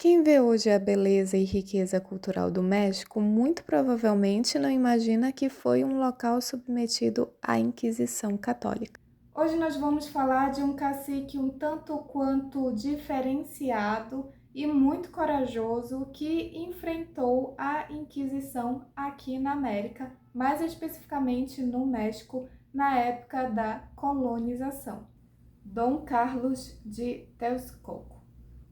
Quem vê hoje a beleza e riqueza cultural do México muito provavelmente não imagina que foi um local submetido à Inquisição Católica. Hoje nós vamos falar de um cacique um tanto quanto diferenciado e muito corajoso que enfrentou a Inquisição aqui na América, mais especificamente no México, na época da colonização. Dom Carlos de Texcoco,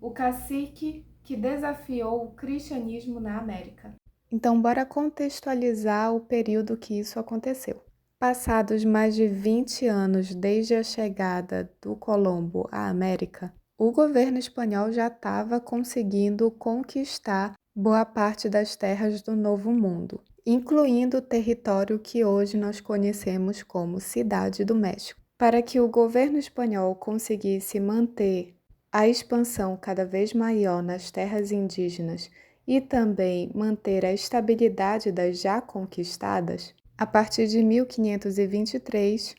o cacique que desafiou o cristianismo na América. Então, bora contextualizar o período que isso aconteceu. Passados mais de 20 anos desde a chegada do Colombo à América, o governo espanhol já estava conseguindo conquistar boa parte das terras do Novo Mundo, incluindo o território que hoje nós conhecemos como Cidade do México. Para que o governo espanhol conseguisse manter a expansão cada vez maior nas terras indígenas e também manter a estabilidade das já conquistadas, a partir de 1523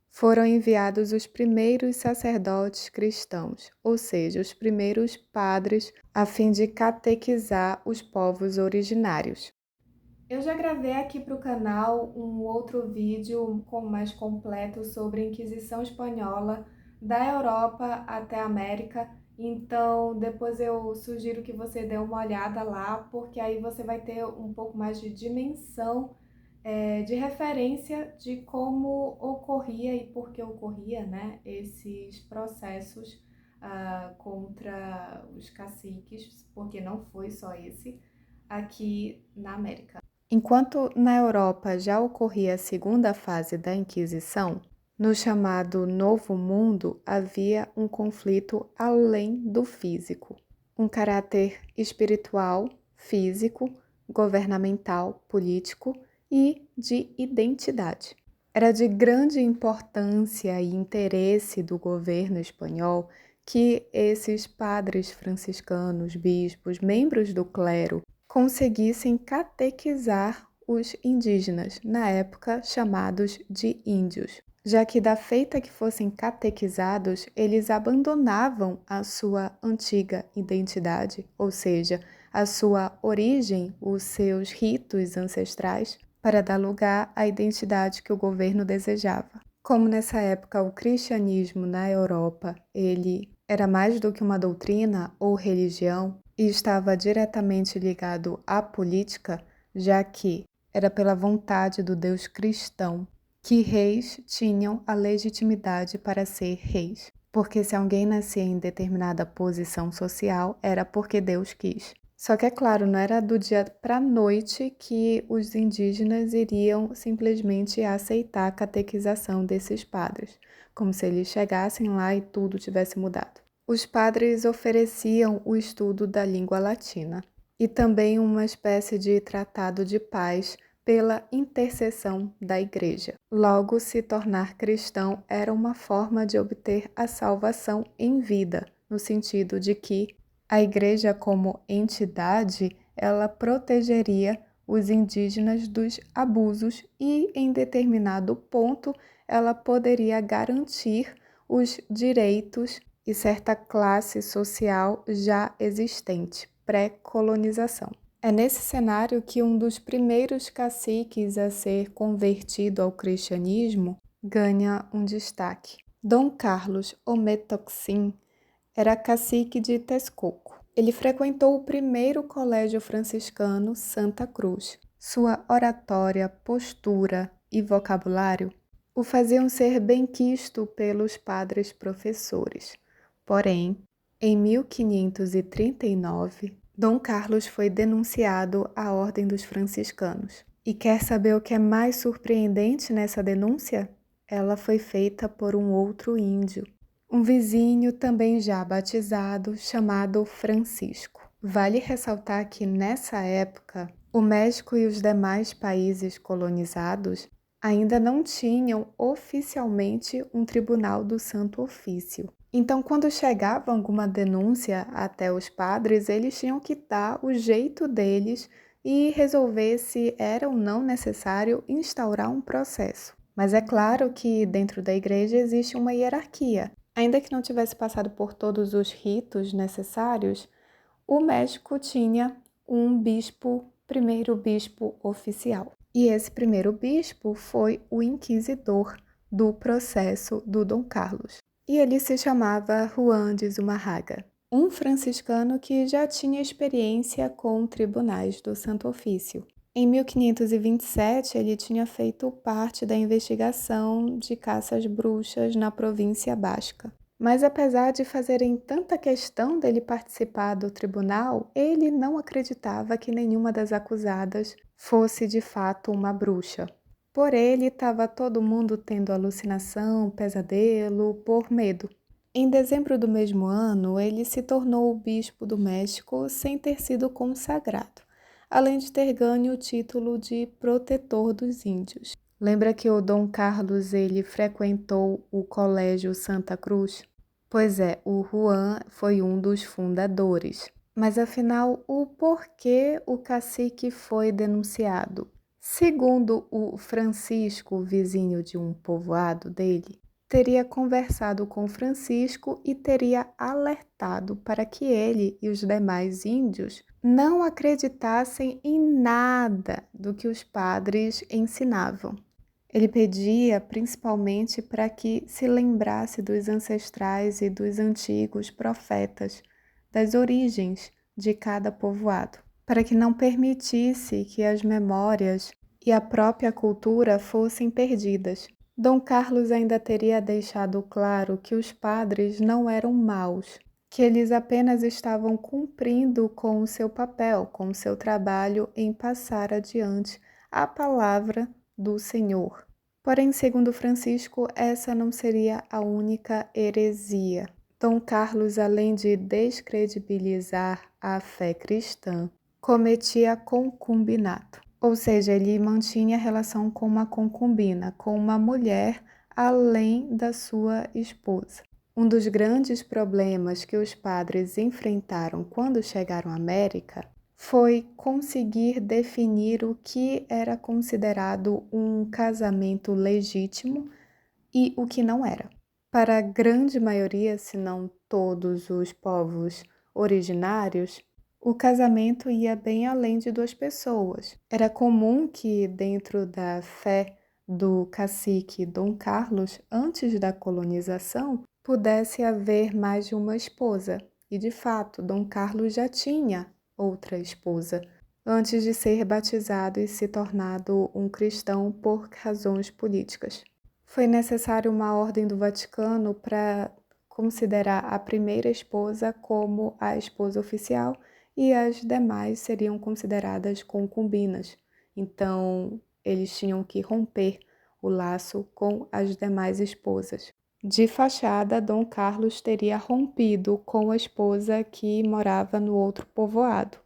foram enviados os primeiros sacerdotes cristãos, ou seja, os primeiros padres, a fim de catequizar os povos originários. Eu já gravei aqui para o canal um outro vídeo mais completo sobre a Inquisição Espanhola da Europa até a América, então depois eu sugiro que você dê uma olhada lá, porque aí você vai ter um pouco mais de dimensão, de referência de como ocorria e por que ocorria, né, esses processos contra os caciques, porque não foi só esse, aqui na América. Enquanto na Europa já ocorria a segunda fase da Inquisição, no chamado Novo Mundo havia um conflito além do físico, um caráter espiritual, físico, governamental, político e de identidade. Era de grande importância e interesse do governo espanhol que esses padres franciscanos, bispos, membros do clero, conseguissem catequizar os indígenas, na época chamados de índios, já que da feita que fossem catequizados, eles abandonavam a sua antiga identidade, ou seja, a sua origem, os seus ritos ancestrais, para dar lugar à identidade que o governo desejava. Como nessa época o cristianismo na Europa, ele era mais do que uma doutrina ou religião e estava diretamente ligado à política, já que era pela vontade do Deus cristão que reis tinham a legitimidade para ser reis. Porque se alguém nascia em determinada posição social, era porque Deus quis. Só que, é claro, não era do dia para a noite que os indígenas iriam simplesmente aceitar a catequização desses padres, como se eles chegassem lá e tudo tivesse mudado. Os padres ofereciam o estudo da língua latina e também uma espécie de tratado de paz pela intercessão da Igreja. Logo, se tornar cristão era uma forma de obter a salvação em vida, no sentido de que a Igreja, como entidade, ela protegeria os indígenas dos abusos e, em determinado ponto, ela poderia garantir os direitos e certa classe social já existente, pré-colonização. É nesse cenário que um dos primeiros caciques a ser convertido ao cristianismo ganha um destaque. Dom Carlos Ometoxin era cacique de Texcoco. Ele frequentou o primeiro colégio franciscano Santa Cruz. Sua oratória, postura e vocabulário o faziam ser benquisto pelos padres professores. Porém, em 1539, Dom Carlos foi denunciado à Ordem dos Franciscanos. E quer saber o que é mais surpreendente nessa denúncia? Ela foi feita por um outro índio, um vizinho também já batizado, chamado Francisco. Vale ressaltar que nessa época, o México e os demais países colonizados ainda não tinham oficialmente um tribunal do Santo Ofício. Então, quando chegava alguma denúncia até os padres, eles tinham que dar o jeito deles e resolver se era ou não necessário instaurar um processo. Mas é claro que dentro da igreja existe uma hierarquia. Ainda que não tivesse passado por todos os ritos necessários, o México tinha um bispo, primeiro bispo oficial. E esse primeiro bispo foi o inquisidor do processo do Dom Carlos. E ele se chamava Juan de Zumárraga, um franciscano que já tinha experiência com tribunais do Santo Ofício. Em 1527, ele tinha feito parte da investigação de caça às bruxas na província basca. Mas apesar de fazerem tanta questão dele participar do tribunal, ele não acreditava que nenhuma das acusadas fosse de fato uma bruxa. Por ele, estava todo mundo tendo alucinação, pesadelo, por medo. Em dezembro do mesmo ano, ele se tornou o bispo do México sem ter sido consagrado, além de ter ganho o título de protetor dos índios. Lembra que o Dom Carlos ele frequentou o Colégio Santa Cruz? Pois é, o Juan foi um dos fundadores. Mas afinal, o porquê o cacique foi denunciado? Segundo o Francisco, vizinho de um povoado dele, teria conversado com Francisco e teria alertado para que ele e os demais índios não acreditassem em nada do que os padres ensinavam. Ele pedia principalmente para que se lembrasse dos ancestrais e dos antigos profetas, das origens de cada povoado, para que não permitisse que as memórias e a própria cultura fossem perdidas. Dom Carlos ainda teria deixado claro que os padres não eram maus, que eles apenas estavam cumprindo com o seu papel, com o seu trabalho em passar adiante a palavra do Senhor. Porém, segundo Francisco, essa não seria a única heresia. Dom Carlos, além de descredibilizar a fé cristã, cometia concubinato. Ou seja, ele mantinha relação com uma concubina, com uma mulher além da sua esposa. Um dos grandes problemas que os padres enfrentaram quando chegaram à América foi conseguir definir o que era considerado um casamento legítimo e o que não era. Para a grande maioria, se não todos os povos originários, o casamento ia bem além de duas pessoas. Era comum que, dentro da fé do cacique Dom Carlos, antes da colonização, pudesse haver mais de uma esposa. E, de fato, Dom Carlos já tinha outra esposa, antes de ser batizado e se tornado um cristão por razões políticas. Foi necessário uma ordem do Vaticano para considerar a primeira esposa como a esposa oficial e as demais seriam consideradas concubinas. Então, eles tinham que romper o laço com as demais esposas. De fachada, Dom Carlos teria rompido com a esposa que morava no outro povoado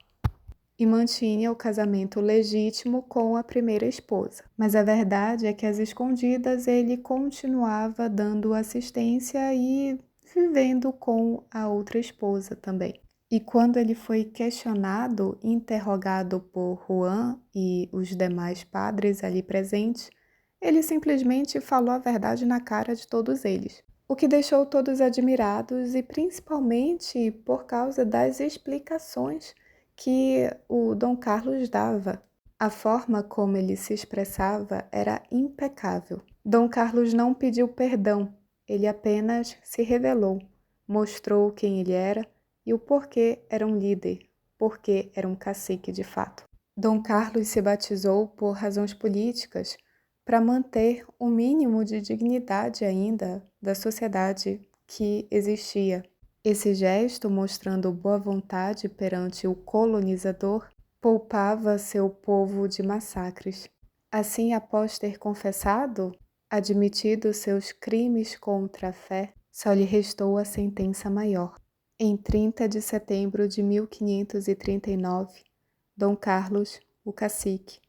e mantinha o casamento legítimo com a primeira esposa. Mas a verdade é que às escondidas ele continuava dando assistência e vivendo com a outra esposa também. E quando ele foi questionado, interrogado por Juan e os demais padres ali presentes, ele simplesmente falou a verdade na cara de todos eles, o que deixou todos admirados e principalmente por causa das explicações que o Dom Carlos dava. A forma como ele se expressava era impecável. Dom Carlos não pediu perdão, ele apenas se revelou, mostrou quem ele era e o porquê era um líder, porquê era um cacique de fato. Dom Carlos se batizou por razões políticas, para manter o mínimo de dignidade ainda da sociedade que existia. Esse gesto, mostrando boa vontade perante o colonizador, poupava seu povo de massacres. Assim, após ter confessado, admitido seus crimes contra a fé, só lhe restou a sentença maior. Em 30 de setembro de 1539, Dom Carlos, o cacique,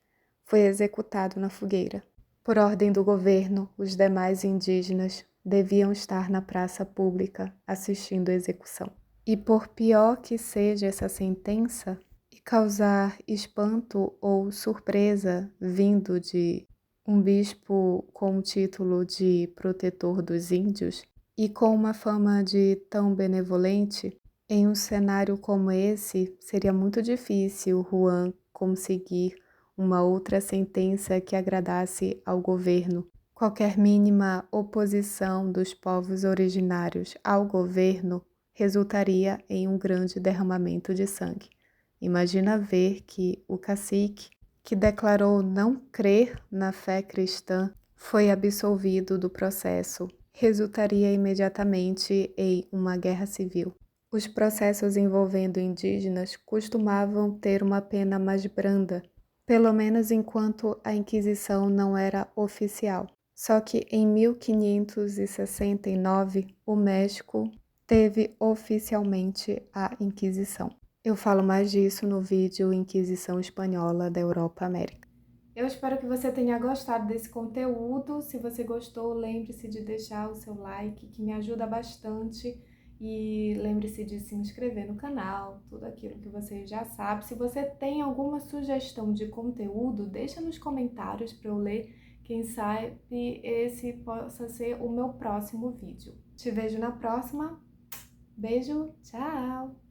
foi executado na fogueira. Por ordem do governo, os demais indígenas deviam estar na praça pública assistindo a execução. E por pior que seja essa sentença, e causar espanto ou surpresa vindo de um bispo com o título de protetor dos índios e com uma fama de tão benevolente, Em um cenário como esse, seria muito difícil Juan conseguir uma outra sentença que agradasse ao governo. Qualquer mínima oposição dos povos originários ao governo resultaria em um grande derramamento de sangue. Imagina ver que o cacique, que declarou não crer na fé cristã, foi absolvido do processo. Resultaria imediatamente em uma guerra civil. Os processos envolvendo indígenas costumavam ter uma pena mais branda, pelo menos enquanto a Inquisição não era oficial. Só que em 1569, o México teve oficialmente a Inquisição. Eu falo mais disso no vídeo Inquisição Espanhola da Europa América. Eu espero que você tenha gostado desse conteúdo. Se você gostou, lembre-se de deixar o seu like, que me ajuda bastante. E lembre-se de se inscrever no canal, tudo aquilo que você já sabe. Se você tem alguma sugestão de conteúdo, deixa nos comentários para eu ler. Quem sabe esse possa ser o meu próximo vídeo. Te vejo na próxima. Beijo, tchau!